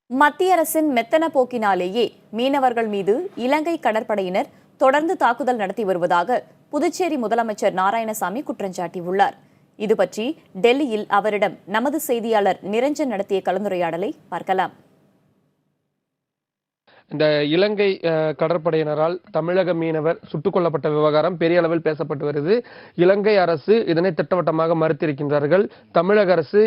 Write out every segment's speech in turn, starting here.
மத்திய அரசின் மெத்தன போக்கினாலேயே மீனவர்கள் மீது இலங்கை கடற்படையினர் தொடர்ந்து தாக்குதல் நடத்தி வருவதாக புதுச்சேரி முதலமைச்சர் நாராயணசாமி குற்றம் சாட்டியுள்ளார். இதுபற்றி டெல்லியில் அவரிடம் நமது செய்தியாளர் நிரஞ்சன் நடத்திய கலந்துரையாடலை பார்க்கலாம். இந்த இலங்கை கடற்படையினரால் தமிழக மீனவர் சுட்டுக் கொல்லப்பட்ட விவகாரம் பெரிய அளவில் பேசப்பட்டு வருது. இலங்கை அரசு இதனை திட்டவட்டமாக மறுத்திருக்கின்றார்கள். தமிழக அரசு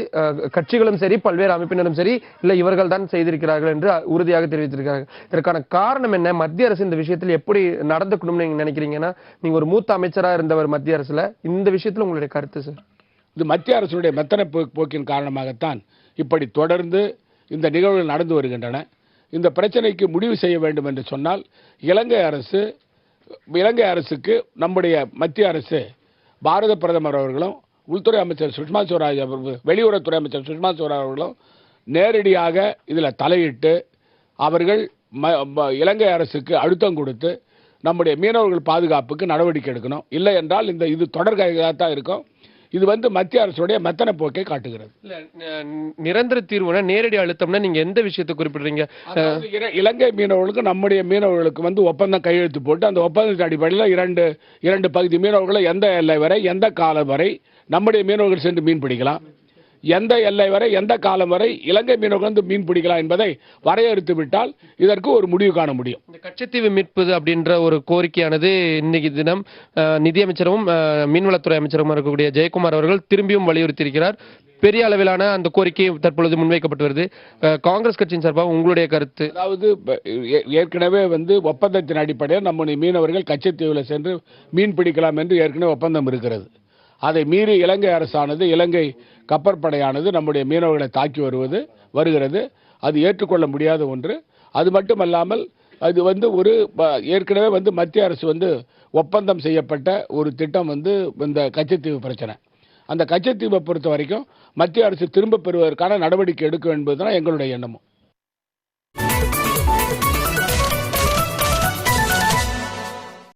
கட்சிகளும் சரி, பல்வேறு அமைப்பினரும் சரி, இல்லை இவர்கள் தான் செய்திருக்கிறார்கள் என்று உறுதியாக தெரிவித்திருக்கிறார்கள். இதற்கான காரணம் என்ன? மத்திய அரசு இந்த விஷயத்தில் எப்படி நடந்துக்கணும்னு நீங்க நினைக்கிறீங்கன்னா, நீங்க ஒரு மூத்த அமைச்சராக இருந்தவர் மத்திய அரசுல, இந்த விஷயத்தில் உங்களுடைய கருத்து சார்? இது மத்திய அரசுடைய மெத்தன போக்கின் காரணமாகத்தான் இப்படி தொடர்ந்து இந்த நிகழ்வுகள் நடந்து வருகின்றன. இந்த பிரச்சனைக்கு முடிவு செய்ய வேண்டும் என்று சொன்னால் இலங்கை அரசுக்கு நம்முடைய மத்திய அரசு, பாரத பிரதமர் அவர்களும், உள்துறை அமைச்சர் சுஷ்மா ஸ்வராஜ் அவர்கள், வெளியுறவுத்துறை அமைச்சர் சுஷ்மா ஸ்வராஜ் அவர்களும் நேரடியாக இதில் தலையிட்டு அவர்கள் இலங்கை அரசுக்கு அழுத்தம் கொடுத்து நம்முடைய மீனவர்கள் பாதுகாப்புக்கு நடவடிக்கை எடுக்கணும். இல்லை என்றால் இது தொடர்கதையாக தான் இருக்கும். இது மத்திய அரசுடைய மெத்தன போக்கை காட்டுகிறது. நிரந்தர தீர்வுனா நேரடி அழுத்தம்னா நீங்க எந்த விஷயத்தை குறிப்பிடுறீங்க? இலங்கை மீனவர்களுக்கு நம்முடைய மீனவர்களுக்கு ஒப்பந்தம் கையெழுத்து போட்டு அந்த ஒப்பந்தத்தின் அடிப்படையில் இரண்டு பகுதி மீனவர்களை எந்த எல்லை வரை, எந்த காலம் வரை நம்முடைய மீனவர்கள் சென்று மீன் பிடிக்கலாம், எந்த எல்லை வரை, எந்த காலம் வரை இலங்கை மீனவர்கள் மீன் பிடிக்கலாம் என்பதை வரையறுத்து விட்டால் இதற்கு ஒரு முடிவு காண முடியும். இந்த கச்சத்தீவு மீட்பது அப்படின்ற ஒரு கோரிக்கையானது இன்னைக்கு தினம் நிதியமைச்சரும் மீன்வளத்துறை அமைச்சரும் இருக்கக்கூடிய ஜெயக்குமார் அவர்கள் திரும்பியும் வலியுறுத்தியிருக்கிறார். பெரிய அளவிலான அந்த கோரிக்கை தற்பொழுது முன்வைக்கப்பட்டு வருது. காங்கிரஸ் கட்சியின் சார்பாக உங்களுடைய கருத்து? அதாவது ஏற்கனவே ஒப்பந்தத்தின் அடிப்படையில் நம்முடைய மீனவர்கள் கச்சத்தீவில் சென்று மீன் பிடிக்கலாம் என்று ஏற்கனவே ஒப்பந்தம் இருக்கிறது. அதை மீறி இலங்கை அரசானது, இலங்கை கப்பற்படையானது நம்முடைய மீனவர்களை தாக்கி வருகிறது. அது ஏற்றுக்கொள்ள முடியாத ஒன்று. அது மட்டுமல்லாமல் அது ஒரு ஏற்கனவே மத்திய அரசு ஒப்பந்தம் செய்யப்பட்ட ஒரு திட்டம் இந்த கச்சத்தீவு பிரச்சனை. அந்த கச்சத்தீவை பொறுத்த வரைக்கும் மத்திய அரசு திரும்ப பெறுவதற்கான நடவடிக்கை எடுக்கும் என்பதுதான் எங்களுடைய எண்ணமும்.